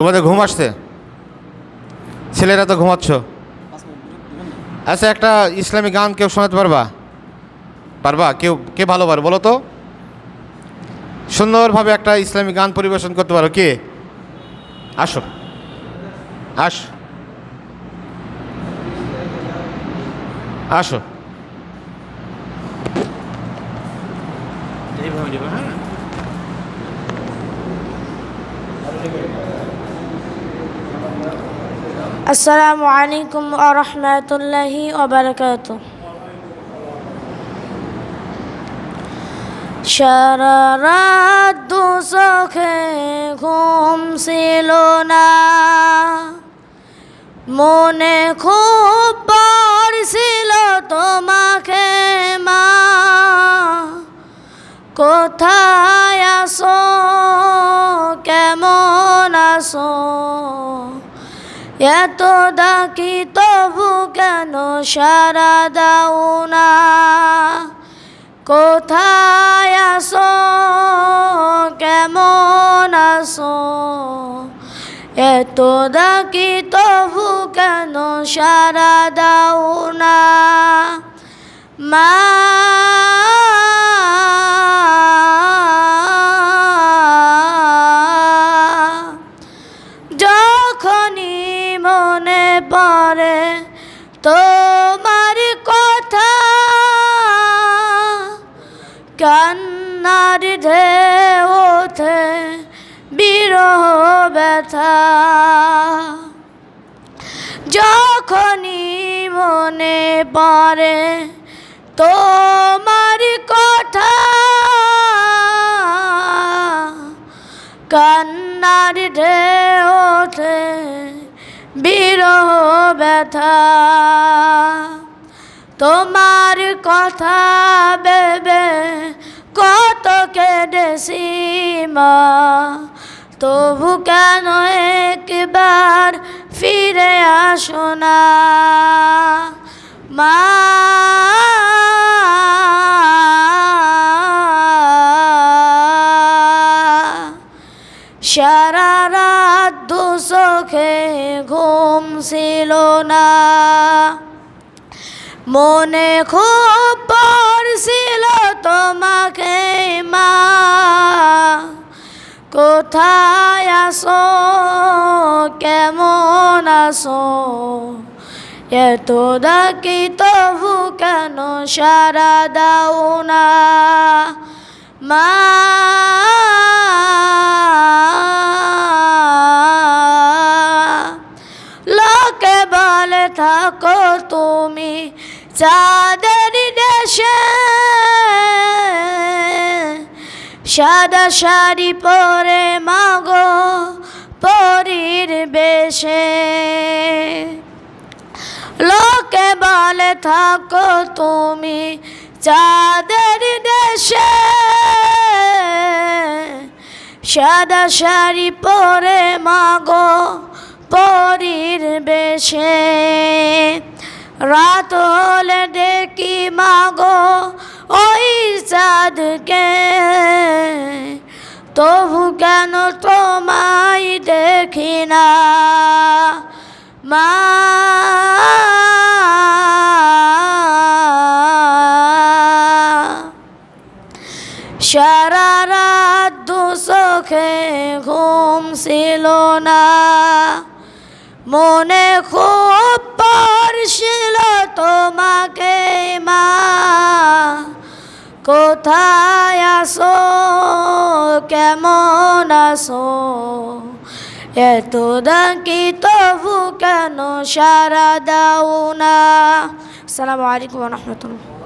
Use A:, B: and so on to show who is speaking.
A: তোমাদের ঘুম আসছে? ছেলেরা তো ঘুমাচ্ছ। আচ্ছা, একটা ইসলামিক গান কেউ শোনাতে পারবা? পারবা? কেউ কে ভালো পারে বলো তো? সুন্দরভাবে একটা ইসলামিক গান পরিবেশন করতে পারো কে? আসো আসো আসো।
B: আসসালামু আলাইকুম ওয়া রাহমাতুল্লাহি ওয়া বারাকাতুহু। সারা রাত দুচোখে ঘুম ছিল না, মনে খুব পড়ছিল তোমাকে মা। কোথায় আছো, কেমন আছো, এত ডাকি তবু কেন সাড়া দাও না। কোথায় আছো, কেমন আছো, এত ডাকি তবু কেন সাড়া দাও না। মা যখনই মনে পড়ে তোমার কথা, কান্নার ঢেউ ওঠে বিরহ ব্যথা। যখনই মনে পড়ে তোমার কথা, কান্নার ঢেউ ওঠে বিরহ ব্যথা। তোমার কথা ভেবে কত কেঁদেছি মা, তবু কেন একবার ফিরে আসো না। মা সারা রাত দুচোখে ঘুম ছিল না, মনে খুব পড়ছিল তোমাকে মা। কোথায় আছো, কেমন আছো, এত ডাকি তবু কেন সাড়া দাও না। মা লোকে বলে থাকো তুমি চাঁদের দেশে, সাদা শাড়ি পরে মাগো পরীর বেশে। লোকে বলে থাকো তুমি চাঁদের দেশে, সাদা শাড়ি পরে মাগো পরীর বেশে। রাত হলে দেখি মাগো ওই চাঁদকে, তবু কেন তোমায় দেখি না। মা সারা রাত দুচোখে ঘুম ছিল না, মনে খুব পড়ছিল তোমাকে মা। কোথায় আছো, কেমন আছো, এত ডাকি তবু কেন সাড়া দাও না। আসসালামু আলাইকুম ওয়া রাহমাতুল্লাহ।